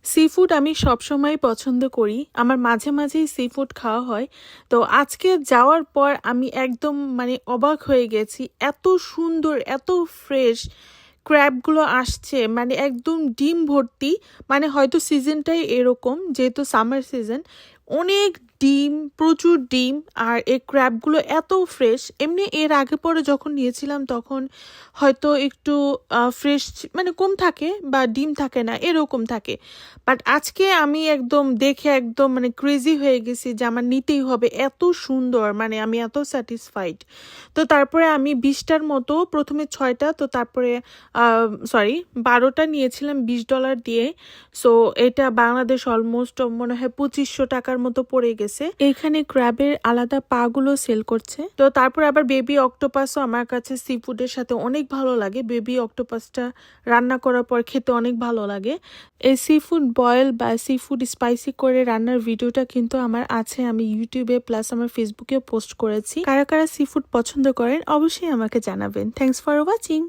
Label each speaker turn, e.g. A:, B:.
A: Seafood আমি সবসময় পছন্দ করি। আমার মাঝে, মাঝেই সি-ফুড খাওয়া হয়। তো আজকে যাওয়ার পর আমি একদম অবাক হয়ে গেছি। এত সুন্দর, এত ফ্রেশ ক্র্যাবগুলো আসছে, একদম ডিম ভর্তি। হয়তো সিজনটাই এরকম, যেহেতু সামার সিজন। অনেক ডিম, প্রচুর ডিম, আর এই ক্র্যাবগুলো এত ফ্রেশ। এমনি এর আগে পরে যখন নিয়েছিলাম তখন হয়তো একটু ফ্রেশ কম থাকে বা ডিম থাকে না, এরকম থাকে। বাট আজকে আমি একদম দেখে একদম ক্রেজি হয়ে গেছি যে আমার নিতেই হবে, এত সুন্দর, আমি এত স্যাটিসফাইড। তো তারপরে আমি 20টার মতো, প্রথমে 6টা, তো তারপরে সরি 12টা নিয়েছিলাম $20 দিয়ে। সো এটা বাংলাদেশ অলমোস্ট মনে হয় 2500 টাকার মতো পড়ে গেছে। এইখানে ক্র্যাবের আলাদা পা গুলো সেল করছে। তো তারপর আবার বেবি অক্টোপাসও আমার কাছে সি ফুডের সাথে অনেক ভালো লাগে। বেবি অক্টোপাসটা রান্না করার পর খেতে অনেক ভালো লাগে। এই সি ফুড বয়েল বা সি ফুড স্পাইসি করে রান্নার ভিডিওটা কিন্তু আমার আছে, আমি ইউটিউবে প্লাস আমার ফেসবুকেও পোস্ট করেছি। কারা কারা সি ফুড পছন্দ করেন অবশ্যই আমাকে জানাবেন। Thanks for watching.